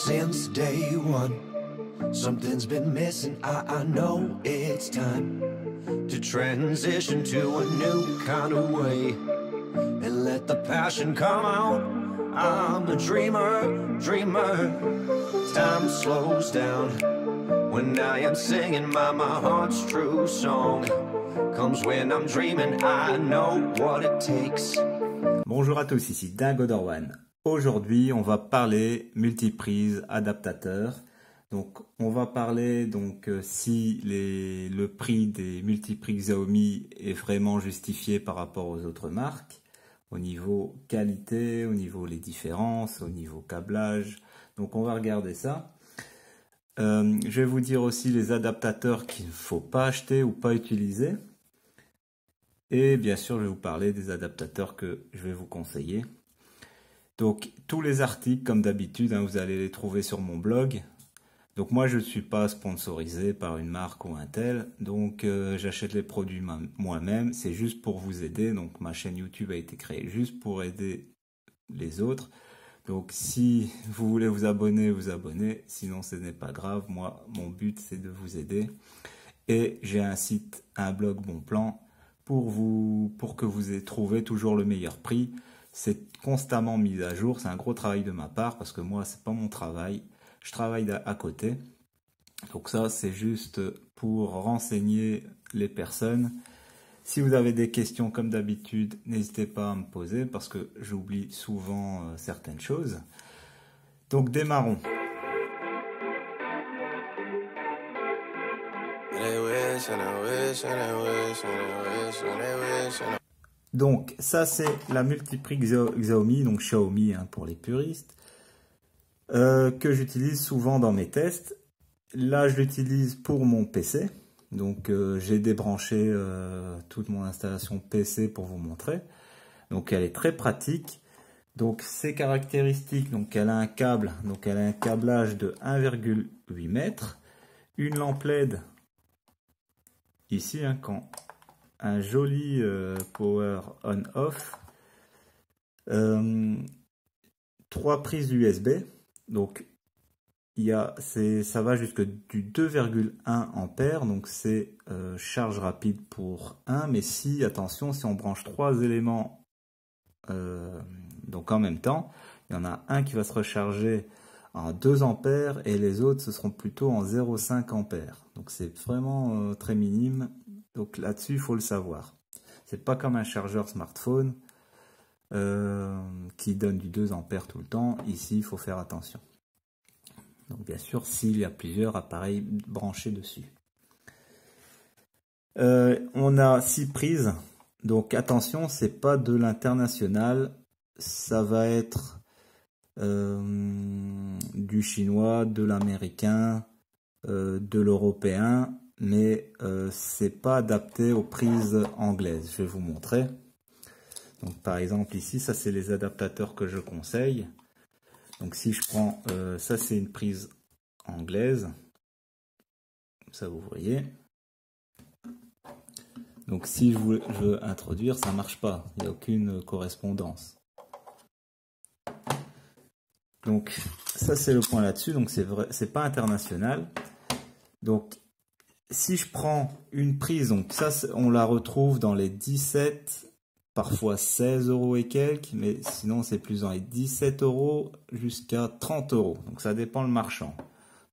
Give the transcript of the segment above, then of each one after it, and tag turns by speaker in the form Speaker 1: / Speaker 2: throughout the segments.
Speaker 1: since day one. Something's been missing, I know it's time to transition to a new kind of way and let the passion come out. I'm a dreamer, dreamer. Time slows down when I am singing my heart's true song. Comes when I'm dreaming, I know what it takes.
Speaker 2: Bonjour à tous, ici Dingo Dorwan. Aujourd'hui, on va parler multiprise adaptateur. Donc, on va parler si le prix des multiprises Xiaomi est vraiment justifié par rapport aux autres marques, au niveau qualité, au niveau les différences, au niveau câblage. Donc, on va regarder ça. Je vais vous dire aussi les adaptateurs qu'il ne faut pas acheter ou pas utiliser. Et bien sûr, je vais vous parler des adaptateurs que je vais vous conseiller. Donc, tous les articles, comme d'habitude, vous allez les trouver sur mon blog. Donc, moi, je ne suis pas sponsorisé par une marque ou un tel. Donc, j'achète les produits moi-même. C'est juste pour vous aider. Donc, ma chaîne YouTube a été créée juste pour aider les autres. Donc, si vous voulez vous abonner, vous abonnez. Sinon, ce n'est pas grave. Moi, mon but, c'est de vous aider. Et j'ai un site, un blog Bon Plan pour que vous ayez trouvé toujours le meilleur prix. C'est constamment mis à jour. C'est un gros travail de ma part parce que moi, c'est pas mon travail. Je travaille à côté. Donc ça, c'est juste pour renseigner les personnes. Si vous avez des questions comme d'habitude, n'hésitez pas à me poser parce que j'oublie souvent certaines choses. Donc démarrons. Donc ça c'est la multiprise Xiaomi, donc Xiaomi pour les puristes, que j'utilise souvent dans mes tests. Là je l'utilise pour mon PC, donc j'ai débranché toute mon installation PC pour vous montrer. Donc elle est très pratique. Donc ses caractéristiques, donc elle a un câble, donc elle a un câblage de 1,8 mètres, une lampe LED ici quand un joli power on-off, 3 prises USB, donc ça va jusque du 2,1 ampères, donc c'est charge rapide pour 1, mais attention, si on branche 3 éléments donc en même temps, il y en a un qui va se recharger en 2 ampères et les autres ce seront plutôt en 0,5 ampères, donc c'est vraiment très minime. Donc là-dessus, il faut le savoir. C'est pas comme un chargeur smartphone qui donne du 2 ampères tout le temps. Ici, il faut faire attention. Donc bien sûr, s'il y a plusieurs appareils branchés dessus. On a 6 prises. Donc attention, c'est pas de l'international. Ça va être du chinois, de l'américain, de l'européen. Mais c'est pas adapté aux prises anglaises. Je vais vous montrer. Donc par exemple ici, ça c'est les adaptateurs que je conseille. Donc si je prends, ça c'est une prise anglaise. Comme ça vous voyez. Donc si je veux introduire, ça marche pas. Il n'y a aucune correspondance. Donc ça c'est le point là-dessus. Donc c'est vrai, c'est pas international. Donc si je prends une prise, donc ça on la retrouve dans les 17, parfois 16 € et quelques, mais sinon c'est plus dans les 17 € jusqu'à 30 €. Donc ça dépend le marchand.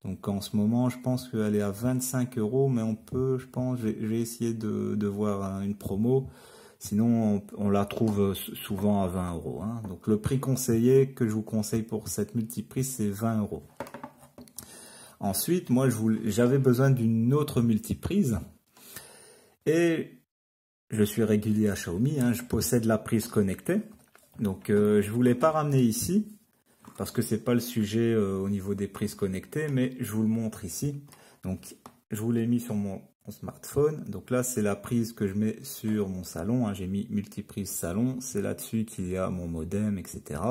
Speaker 2: Donc en ce moment je pense qu'elle est à 25 €, mais on peut, je pense, je vais essayer de voir une promo. Sinon on la trouve souvent à 20 €. Donc le prix conseillé que je vous conseille pour cette multiprise c'est 20 €. Ensuite, moi, j'avais besoin d'une autre multiprise et je suis régulier à Xiaomi. Je possède la prise connectée. Donc, je ne voulais pas ramener ici parce que ce n'est pas le sujet au niveau des prises connectées, mais je vous le montre ici. Donc, je vous l'ai mis sur mon smartphone. Donc là, c'est la prise que je mets sur mon salon. J'ai mis multiprise salon. C'est là-dessus qu'il y a mon modem, etc.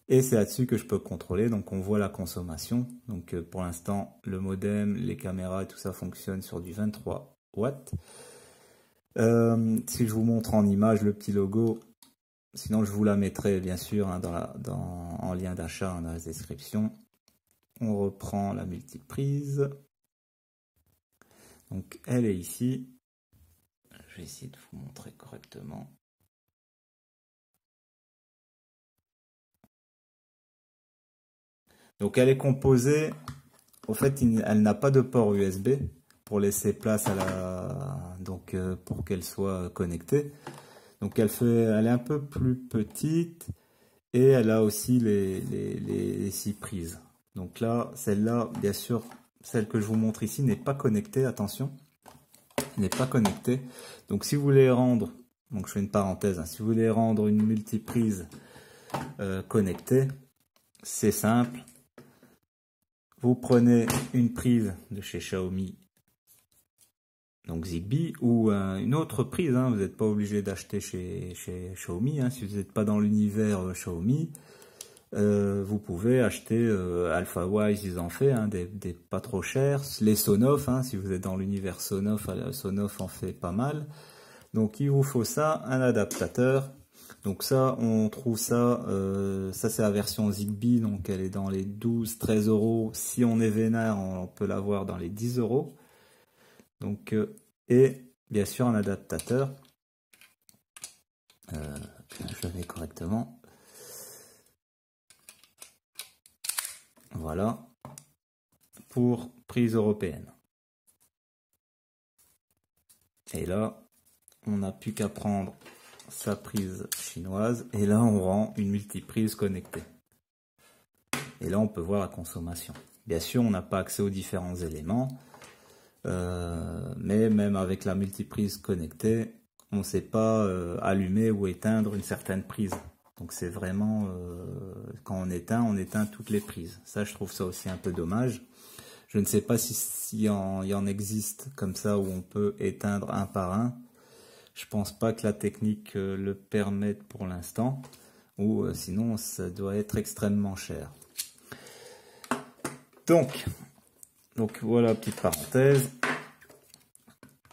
Speaker 2: Et c'est là-dessus que je peux contrôler, donc on voit la consommation. Donc pour l'instant, le modem, les caméras et tout ça fonctionne sur du 23 watts. Si je vous montre en image le petit logo, sinon je vous la mettrai bien sûr en lien d'achat dans la description. on reprend la multiprise. Donc elle est ici. Je vais essayer de vous montrer correctement. Donc elle est composée, au fait elle n'a pas de port USB pour laisser place à la, donc pour qu'elle soit connectée. Donc elle est un peu plus petite et elle a aussi les 6 prises. Donc là, celle-là, bien sûr, celle que je vous montre ici n'est pas connectée, attention, n'est pas connectée. Donc si vous voulez rendre, donc je fais une parenthèse, hein, si vous voulez rendre une multiprise connectée, c'est simple. Vous prenez une prise de chez Xiaomi, donc Zigbee, ou une autre prise, hein, vous n'êtes pas obligé d'acheter chez Xiaomi, hein, si vous n'êtes pas dans l'univers Xiaomi, vous pouvez acheter AlphaWise, ils en fait, hein, des pas trop chers, les Sonoff, hein, si vous êtes dans l'univers Sonoff, Sonoff en fait pas mal. Donc il vous faut ça, un adaptateur. Donc ça, on trouve ça, ça c'est la version Zigbee, donc elle est dans les 12-13 euros. Si on est vénère, on peut l'avoir dans les 10 euros. Donc, et bien sûr un adaptateur. Je le mets correctement. Voilà, pour prise européenne. Et là, on n'a plus qu'à prendre sa prise chinoise et là on rend une multiprise connectée. Et là on peut voir la consommation. Bien sûr, on n'a pas accès aux différents éléments, mais même avec la multiprise connectée, on ne sait pas allumer ou éteindre une certaine prise. Donc c'est vraiment, quand on éteint toutes les prises. Ça, je trouve ça aussi un peu dommage. Je ne sais pas s'il y en existe comme ça où on peut éteindre un par un. Je pense pas que la technique le permette pour l'instant, ou sinon ça doit être extrêmement cher. Donc voilà, petite parenthèse.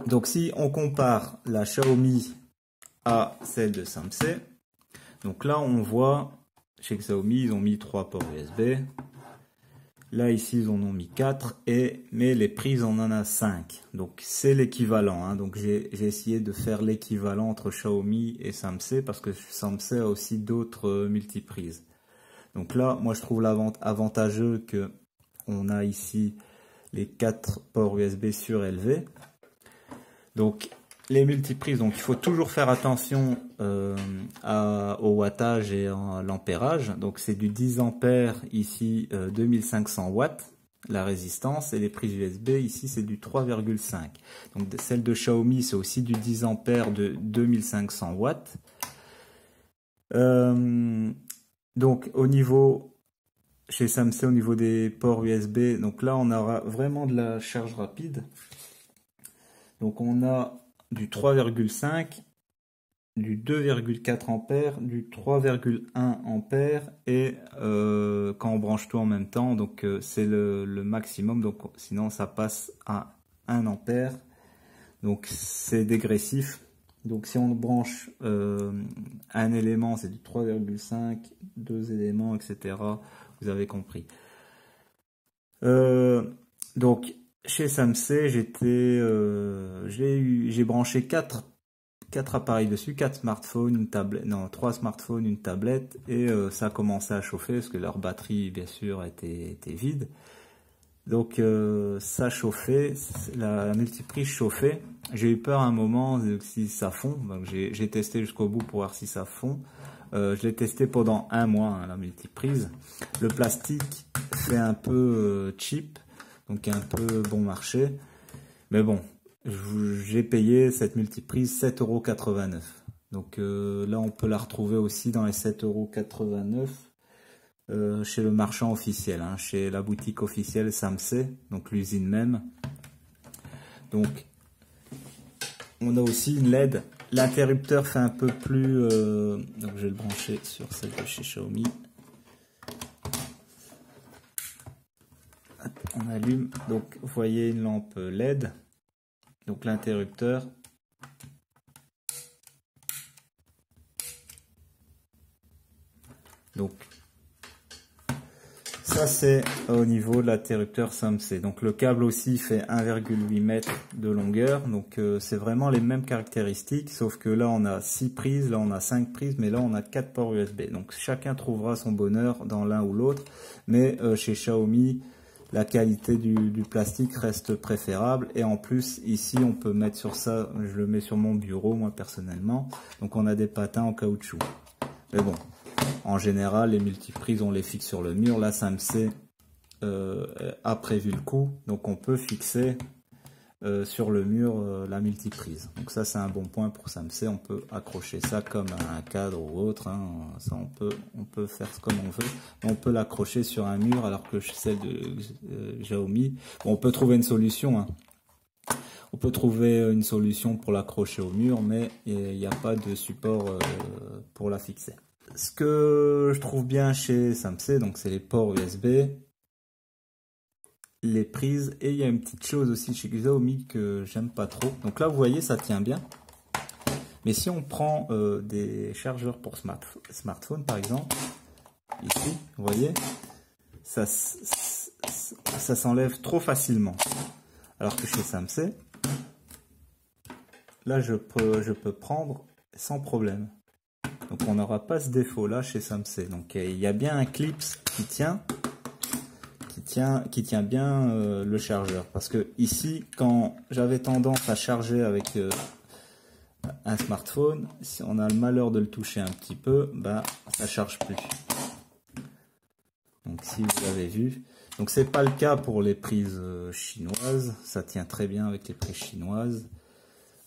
Speaker 2: Donc si on compare la Xiaomi à celle de Samsung, donc là on voit chez Xiaomi ils ont mis 3 ports USB. Là, ici, ils en ont mis 4, mais les prises, on en a 5. Donc, c'est l'équivalent. Hein. Donc, j'ai essayé de faire l'équivalent entre Xiaomi et Samsung, parce que Samsung a aussi d'autres multiprises. Donc là, moi, je trouve l'avantageux que on a ici les 4 ports USB surélevés. Donc, les multiprises, donc il faut toujours faire attention au wattage et à l'ampérage. Donc c'est du 10 ampères ici, 2500 watts la résistance, et les prises USB ici c'est du 3,5. Donc celle de Xiaomi c'est aussi du 10 ampères de 2500 watts. Donc au niveau chez Samsung, au niveau des ports USB, donc là on aura vraiment de la charge rapide. Donc on a du 3,5, du 2,4 ampères, du 3,1 ampères et quand on branche tout en même temps, donc c'est le maximum, donc sinon ça passe à 1 ampère, donc c'est dégressif. Donc si on branche un élément, c'est du 3,5, 2 éléments, etc. Vous avez compris. Donc chez Samsung, j'ai branché 4 appareils dessus, 4 smartphones, une tablette, non, 3 smartphones, une tablette, et ça a commencé à chauffer parce que leur batterie, bien sûr, était vide. Donc ça chauffait, la multiprise chauffait. J'ai eu peur un moment si ça fond, donc j'ai testé jusqu'au bout pour voir si ça fond. Je l'ai testé pendant 1 mois, hein, la multiprise. Le plastique fait un peu cheap. Donc un peu bon marché, mais bon, j'ai payé cette multiprise 7,89 €. Donc là on peut la retrouver aussi dans les 7,89 € chez le marchand officiel, hein, chez la boutique officielle Samsung, donc l'usine même. Donc on a aussi une LED, l'interrupteur fait un peu plus, donc je vais le brancher sur celle de chez Xiaomi. On allume, donc vous voyez une lampe LED, donc l'interrupteur. Donc ça ça c'est au niveau de l'interrupteur SAMC. Donc le câble aussi fait 1,8 m de longueur. Donc c'est vraiment les mêmes caractéristiques, sauf que là on a 6 prises, là on a 5 prises, mais là on a 4 ports USB. Donc chacun trouvera son bonheur dans l'un ou l'autre. Mais chez Xiaomi, la qualité du plastique reste préférable. Et en plus, ici on peut mettre sur ça, je le mets sur mon bureau moi personnellement. Donc on a des patins en caoutchouc. Mais bon. En général, les multiprises, on les fixe sur le mur. Là, SAMC a prévu le coup. Donc, on peut fixer sur le mur la multiprise. Donc, ça, c'est un bon point pour SAMC. On peut accrocher ça comme un cadre ou autre. Hein. Ça, on peut faire comme on veut. On peut l'accrocher sur un mur, alors que celle de Xiaomi, bon, on peut trouver une solution. Hein. On peut trouver une solution pour l'accrocher au mur, mais il n'y a pas de support pour la fixer. Ce que je trouve bien chez SAMC, donc c'est les ports USB, les prises, et il y a une petite chose aussi chez Xiaomi que j'aime pas trop. Donc là vous voyez ça tient bien, mais si on prend des chargeurs pour smartphone par exemple, ici vous voyez, ça s'enlève trop facilement. Alors que chez SAMC, là je peux prendre sans problème. Donc on n'aura pas ce défaut là chez SAMC. Donc il y a bien un clip qui tient bien le chargeur. Parce que ici, quand j'avais tendance à charger avec un smartphone, si on a le malheur de le toucher un petit peu, bah ça charge plus. Donc si vous avez vu, donc c'est pas le cas pour les prises chinoises. Ça tient très bien avec les prises chinoises.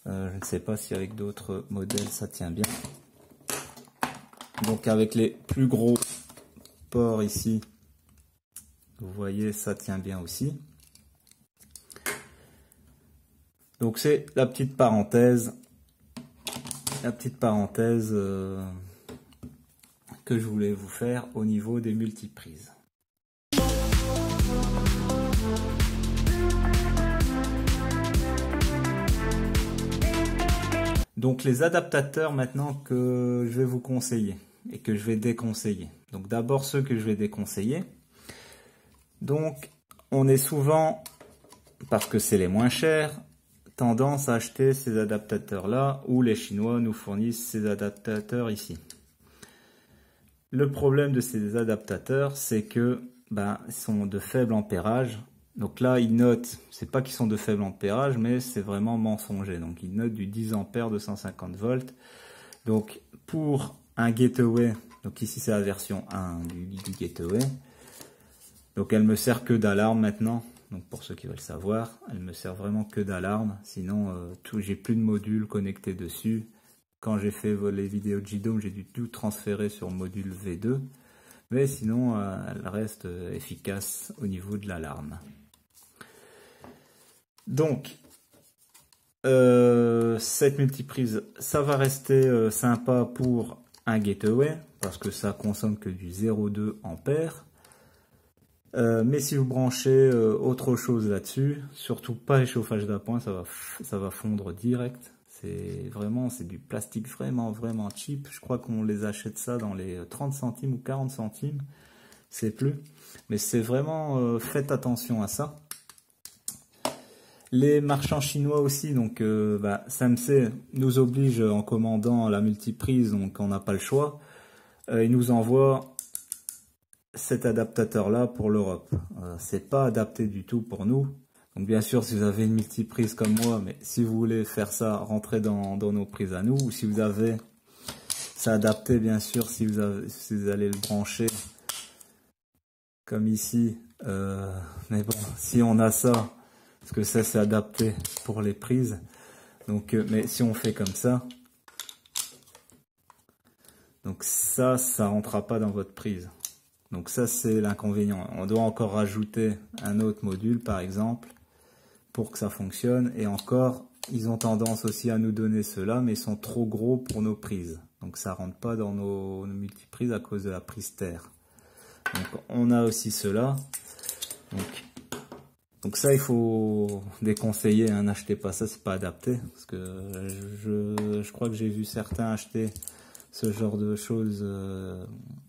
Speaker 2: Je ne sais pas si avec d'autres modèles ça tient bien. Donc avec les plus gros ports ici, vous voyez ça tient bien aussi. Donc c'est la petite parenthèse que je voulais vous faire au niveau des multiprises. Donc les adaptateurs maintenant que je vais vous conseiller et que je vais déconseiller. Donc d'abord ceux que je vais déconseiller. Donc on est souvent, parce que c'est les moins chers, tendance à acheter ces adaptateurs là, ou les Chinois nous fournissent ces adaptateurs ici. Le problème de ces adaptateurs, c'est que ils sont de faible ampérage. Donc là, ils notent, c'est pas qu'ils sont de faible ampérage, mais c'est vraiment mensonger. Donc ils notent du 10 ampères de 150 volts. Donc pour un gateway, donc ici c'est la version 1 du gateway. Donc elle me sert que d'alarme maintenant. Donc pour ceux qui veulent savoir, elle me sert vraiment que d'alarme. Sinon, j'ai plus de module connecté dessus. Quand j'ai fait les vidéos de JDOM, j'ai dû tout transférer sur le module V2. Mais sinon, elle reste efficace au niveau de l'alarme. Donc, cette multiprise, ça va rester sympa pour un gateway, parce que ça consomme que du 0,2 ampères. Mais si vous branchez autre chose là-dessus, surtout pas les chauffages d'appoint, ça va fondre direct. C'est du plastique vraiment cheap. Je crois qu'on les achète ça dans les 30 centimes ou 40 centimes. C'est plus. Mais c'est vraiment, faites attention à ça. Les marchands chinois aussi, donc SAMC nous oblige en commandant la multiprise, donc on n'a pas le choix. Ils nous envoient cet adaptateur là pour l'Europe. C'est pas adapté du tout pour nous. Donc bien sûr, si vous avez une multiprise comme moi, mais si vous voulez faire ça, rentrez dans nos prises à nous, ou si vous avez, c'est adapté bien sûr si vous allez le brancher comme ici. Mais bon, si on a ça, parce que ça c'est adapté pour les prises. Donc, mais si on fait comme ça, donc ça rentrera pas dans votre prise. Donc ça c'est l'inconvénient. On doit encore rajouter un autre module par exemple pour que ça fonctionne. Et encore, ils ont tendance aussi à nous donner ceux-là, mais ils sont trop gros pour nos prises. Donc ça rentre pas dans nos multiprises à cause de la prise terre. Donc on a aussi ceux-là. Donc ça il faut déconseiller, hein, n'achetez pas ça, c'est pas adapté. Parce que je crois que j'ai vu certains acheter ce genre de choses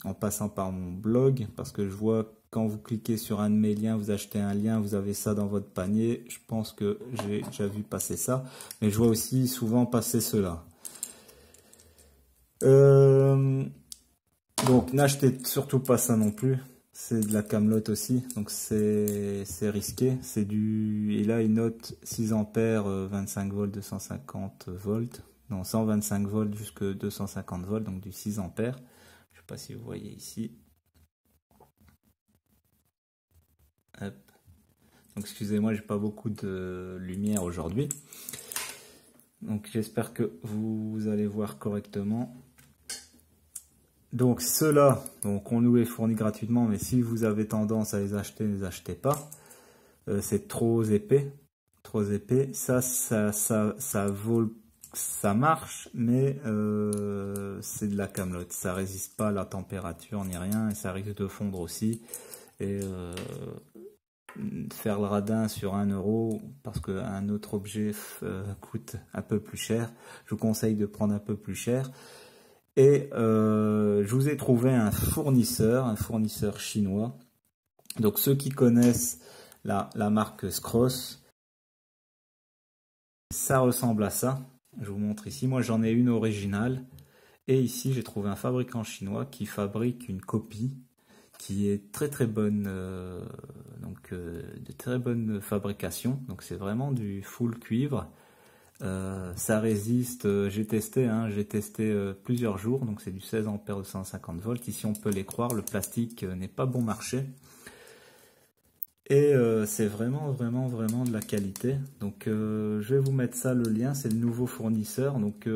Speaker 2: en passant par mon blog, parce que je vois quand vous cliquez sur un de mes liens, vous achetez un lien, vous avez ça dans votre panier. Je pense que j'ai déjà vu passer ça, mais je vois aussi souvent passer cela. Donc n'achetez surtout pas ça non plus. C'est de la camelote aussi, donc c'est risqué. C'est du, et là il note 6 ampères, 25 volts, 250 volts. Non, 125 volts jusque 250 volts, donc du 6 ampères. Je sais pas si vous voyez ici. Hop. Donc excusez-moi, j'ai pas beaucoup de lumière aujourd'hui. Donc j'espère que vous allez voir correctement. Donc ceux-là, donc on nous les fournit gratuitement, mais si vous avez tendance à les acheter, ne les achetez pas. C'est trop épais, trop épais. Ça vaut, ça marche, mais c'est de la camelote. Ça résiste pas à la température ni rien, et ça risque de fondre aussi. Et faire le radin sur 1 euro parce qu'un autre objet coûte un peu plus cher. Je vous conseille de prendre un peu plus cher. Et je vous ai trouvé un fournisseur chinois. Donc ceux qui connaissent la marque Scross, ça ressemble à ça. Je vous montre ici. Moi j'en ai une originale. Et ici j'ai trouvé un fabricant chinois qui fabrique une copie qui est très bonne, de très bonne fabrication. Donc c'est vraiment du full cuivre. Ça résiste, j'ai testé plusieurs jours, donc c'est du 16 ampères de 150 volts. Ici on peut les croire, le plastique n'est pas bon marché. Et c'est vraiment de la qualité. Donc je vais vous mettre ça, le lien, c'est le nouveau fournisseur. Donc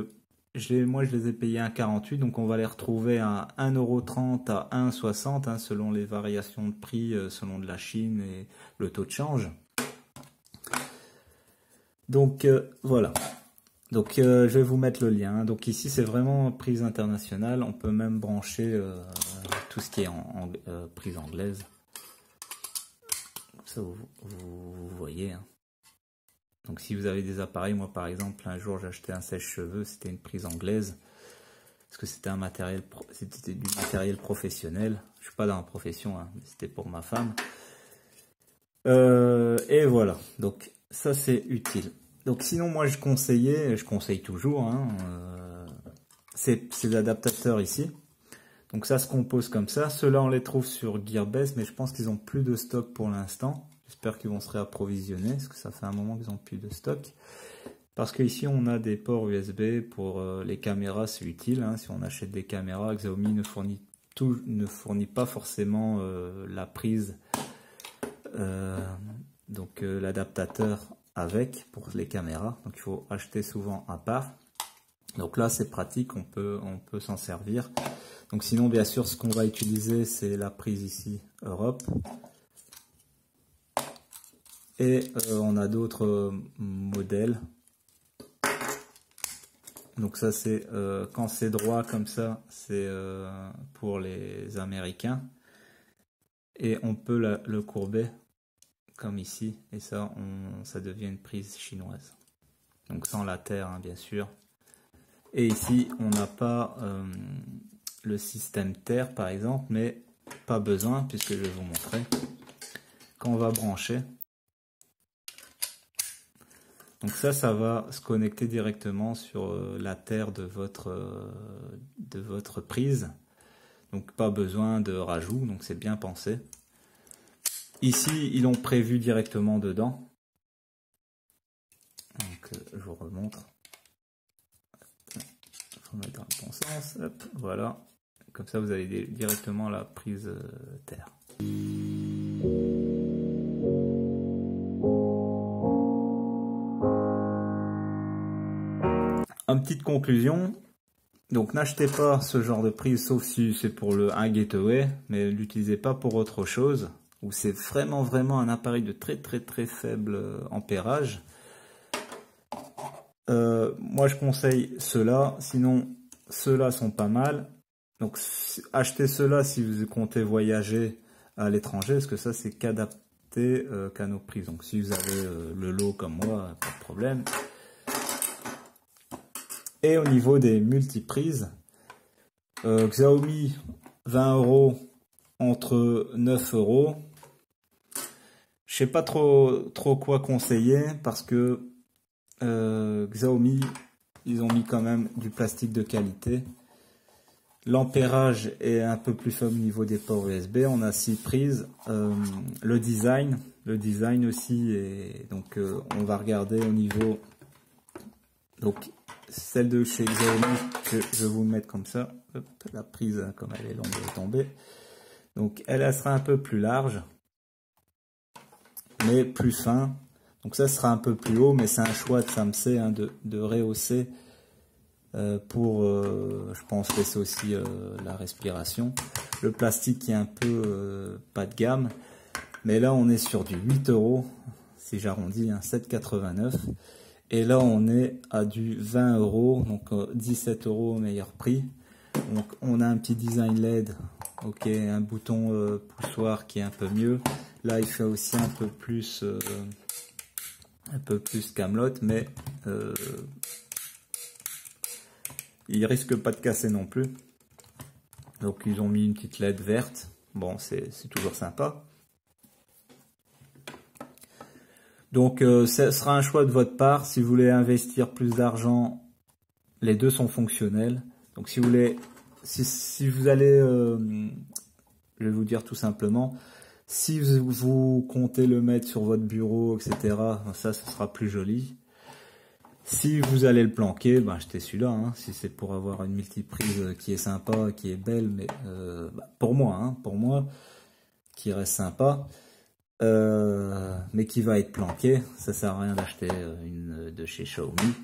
Speaker 2: moi je les ai payés à 1,48, donc on va les retrouver à 1,30 € à 1,60 €, hein, selon les variations de prix, selon de la Chine et le taux de change. Donc voilà. Donc je vais vous mettre le lien. Donc ici c'est vraiment prise internationale. On peut même brancher tout ce qui est en prise anglaise. Ça vous voyez. Hein. Donc si vous avez des appareils, moi par exemple un jour j'ai acheté un sèche-cheveux, c'était une prise anglaise. Parce que c'était c'était du matériel professionnel. Je suis pas dans la profession, hein, mais c'était pour ma femme. Et voilà. Donc ça c'est utile. Donc sinon moi je conseille toujours, hein, ces adaptateurs ici. Donc ça se compose comme ça. Ceux-là on les trouve sur Gearbest, mais je pense qu'ils ont plus de stock pour l'instant. J'espère qu'ils vont se réapprovisionner, parce que ça fait un moment qu'ils ont plus de stock. Parce qu'ici on a des ports USB pour les caméras, c'est utile. Hein, si on achète des caméras, Xiaomi ne fournit pas forcément la prise, l'adaptateur avec pour les caméras, donc il faut acheter souvent à part. Donc là c'est pratique, on peut s'en servir. Donc sinon bien sûr ce qu'on va utiliser c'est la prise ici Europe, et on a d'autres modèles. Donc ça c'est quand c'est droit comme ça, c'est pour les Américains, et on peut le courber comme ici, et ça devient une prise chinoise, donc sans la terre, hein, bien sûr. Et ici on n'a pas le système terre par exemple, mais pas besoin puisque je vais vous montrer quand on va brancher. Donc ça va se connecter directement sur la terre de votre prise, donc pas besoin de rajout, donc c'est bien pensé. Ici, ils l'ont prévu directement dedans. Donc, je vous remontre. Il faut mettre dans le bon sens. Hop, voilà. Comme ça, vous avez directement la prise terre. Une petite conclusion. Donc, n'achetez pas ce genre de prise, sauf si c'est pour le 1 gateway, mais l'utilisez pas pour autre chose, où c'est vraiment un appareil de très faible ampérage. Moi je conseille ceux-là, sinon ceux-là sont pas mal. Donc achetez ceux-là si vous comptez voyager à l'étranger, parce que ça c'est qu'adapté qu'à nos prises. Donc si vous avez le lot comme moi, pas de problème. Et au niveau des multiprises, Xiaomi 20 €, entre 9 euros. Je sais pas trop quoi conseiller parce que Xiaomi, ils ont mis quand même du plastique de qualité. L'ampérage est un peu plus faible au niveau des ports USB. On a 6 prises. Le design aussi. Et donc on va regarder au niveau. Donc celle de chez Xiaomi, je vais vous le mettre comme ça. Hop, la prise, comme elle est longue, elle est tombée. Donc elle sera un peu plus large, mais plus fin. Donc ça sera un peu plus haut, mais c'est un choix de Samsung hein, de rehausser pour, je pense, laisser aussi la respiration. Le plastique qui est un peu pas de gamme, mais là on est sur du 8 euros, si j'arrondis, hein, 7,89. Et là on est à du 20 euros, donc 17 euros au meilleur prix. Donc on a un petit design LED, ok, un bouton poussoir qui est un peu mieux. Là il fait aussi un peu plus Camelot, mais il risque pas de casser non plus. Donc ils ont mis une petite LED verte, bon c'est toujours sympa. Donc ce sera un choix de votre part. Si vous voulez investir plus d'argent, les deux sont fonctionnels. Donc si vous voulez, si vous allez, je vais vous dire tout simplement, si vous comptez le mettre sur votre bureau, etc., ça ce sera plus joli. Si vous allez le planquer, ben achetez celui-là. Hein, si c'est pour avoir une multiprise qui est sympa, qui est belle, mais pour moi, qui reste sympa. Mais qui va être planqué, ça sert à rien d'acheter une de chez Xiaomi.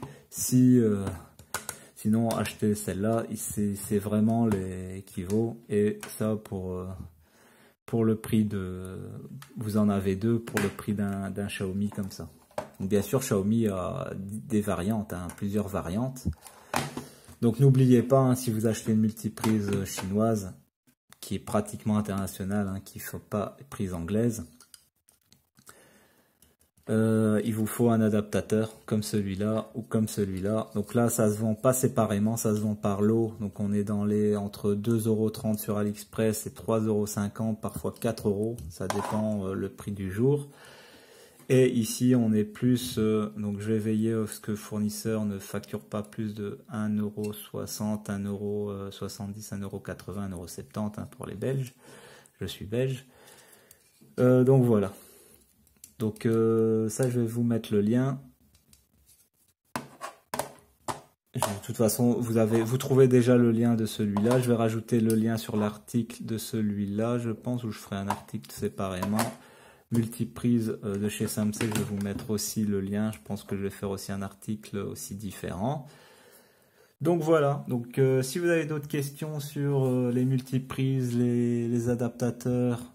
Speaker 2: Sinon acheter celle-là, c'est vraiment les équivaut, et ça pour le prix de, vous en avez deux pour le prix d'un Xiaomi comme ça. Donc bien sûr Xiaomi a des variantes, hein, plusieurs variantes. Donc n'oubliez pas, hein, si vous achetez une multiprise chinoise qui est pratiquement internationale, hein, qu'il ne faut pas prise anglaise. Il vous faut un adaptateur comme celui-là ou comme celui-là. Donc là, ça se vend pas séparément, ça se vend par lot. Donc on est dans les entre 2,30 € sur AliExpress et 3,50 €, parfois 4 €. Ça dépend le prix du jour. Et ici, on est plus. Donc je vais veiller à ce que le fournisseur ne facture pas plus de 1,60 €, 1,70 €, 1,80 €, 1,70 € hein, pour les Belges. Je suis belge. Donc voilà. Donc ça, je vais vous mettre le lien. De toute façon, vous trouvez déjà le lien de celui-là. Je vais rajouter le lien sur l'article de celui-là, je pense, où je ferai un article séparément. Multiprise de chez Samsung, je vais vous mettre aussi le lien. Je pense que je vais faire aussi un article aussi différent. Donc voilà. Donc si vous avez d'autres questions sur les multiprises, les adaptateurs,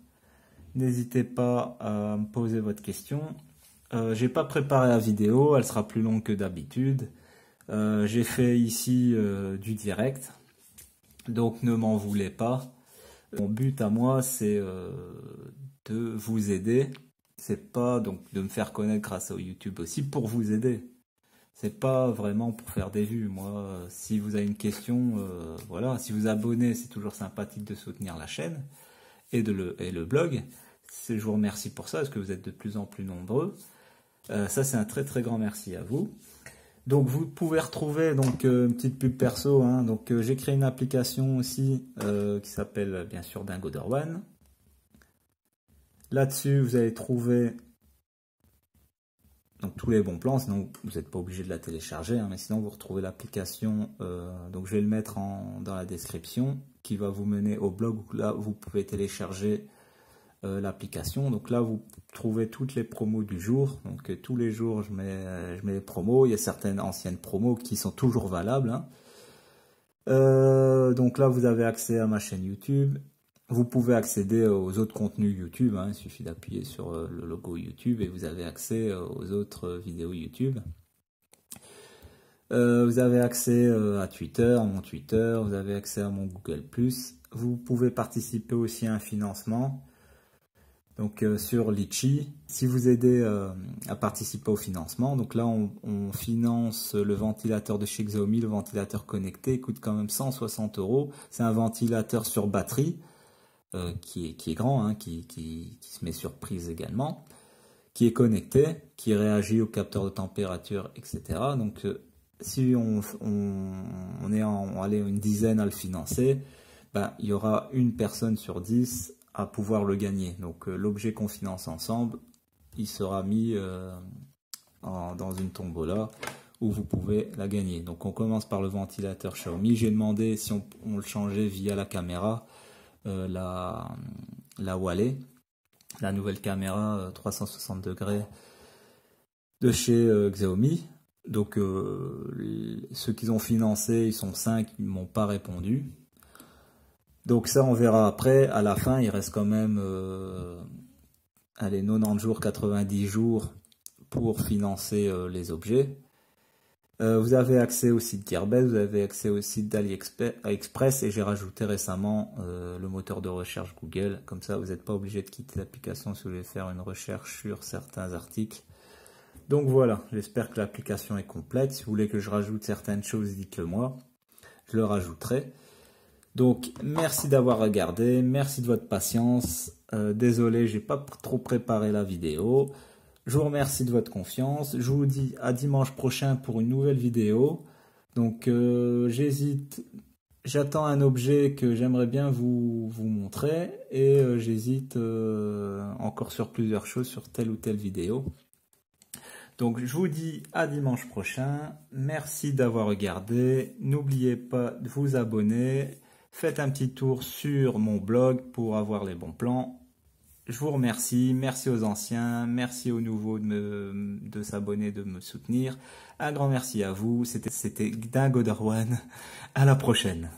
Speaker 2: n'hésitez pas à me poser votre question. J'ai pas préparé la vidéo, elle sera plus longue que d'habitude. J'ai fait ici du direct, donc ne m'en voulez pas. Mon but à moi, c'est de vous aider. C'est pas donc de me faire connaître grâce à YouTube aussi, pour vous aider. C'est pas vraiment pour faire des vues. Moi, si vous avez une question, voilà. Si vous abonnez, c'est toujours sympathique de soutenir la chaîne et le blog. Je vous remercie pour ça, parce que vous êtes de plus en plus nombreux. Ça, c'est un très très grand merci à vous. Donc vous pouvez retrouver donc une petite pub perso. Hein, donc j'ai créé une application aussi qui s'appelle bien sûr Dingodor One. Là-dessus, vous allez trouver donc tous les bons plans. Sinon, vous n'êtes pas obligé de la télécharger, hein, mais sinon vous retrouvez l'application. Donc je vais le mettre dans la description, qui va vous mener au blog où là vous pouvez télécharger l'application. Donc là vous trouvez toutes les promos du jour. Donc tous les jours je mets les promos. Il y a certaines anciennes promos qui sont toujours valables. Hein. Donc là vous avez accès à ma chaîne YouTube. Vous pouvez accéder aux autres contenus YouTube. Hein. Il suffit d'appuyer sur le logo YouTube et vous avez accès aux autres vidéos YouTube. Vous avez accès à Twitter, à mon Twitter. Vous avez accès à mon Google+. Vous pouvez participer aussi à un financement. Donc sur Litchi, si vous aidez à participer au financement, donc là on finance le ventilateur de chez Xiaomi, le ventilateur connecté, il coûte quand même 160 €. C'est un ventilateur sur batterie, qui est grand, hein, qui se met sur prise également, qui est connecté, qui réagit au capteur de température, etc. Donc si on est une dizaine à le financer, ben, il y aura une personne sur 10 à pouvoir le gagner. Donc l'objet qu'on finance ensemble, il sera mis dans une tombola où vous pouvez la gagner. Donc on commence par le ventilateur Xiaomi. J'ai demandé si on le changeait via la caméra, la Huawei, la nouvelle caméra 360 degrés de chez Xiaomi. Donc ceux qu'ils ont financé, ils sont 5, ils ne m'ont pas répondu. Donc ça on verra après. À la fin il reste quand même 90 jours, 90 jours pour financer les objets. Vous avez accès au site Gearbest, vous avez accès au site d'AliExpress et j'ai rajouté récemment le moteur de recherche Google. Comme ça, vous n'êtes pas obligé de quitter l'application si vous voulez faire une recherche sur certains articles. Donc voilà, j'espère que l'application est complète. Si vous voulez que je rajoute certaines choses, dites-le moi. Je le rajouterai. Donc, merci d'avoir regardé. Merci de votre patience. Désolé, j'ai pas trop préparé la vidéo. Je vous remercie de votre confiance. Je vous dis à dimanche prochain pour une nouvelle vidéo. Donc j'attends un objet que j'aimerais bien vous montrer et j'hésite encore sur plusieurs choses sur telle ou telle vidéo. Donc je vous dis à dimanche prochain. Merci d'avoir regardé. N'oubliez pas de vous abonner. Faites un petit tour sur mon blog pour avoir les bons plans. Je vous remercie, merci aux anciens, merci aux nouveaux de s'abonner, de me soutenir. Un grand merci à vous, c'était DingoderOne, à la prochaine.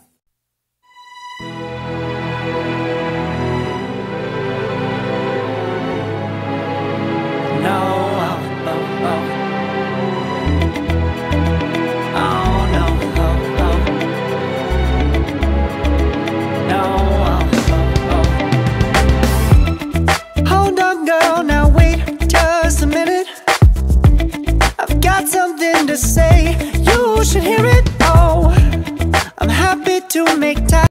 Speaker 2: Something to say, you should hear it. Oh, I'm happy to make time.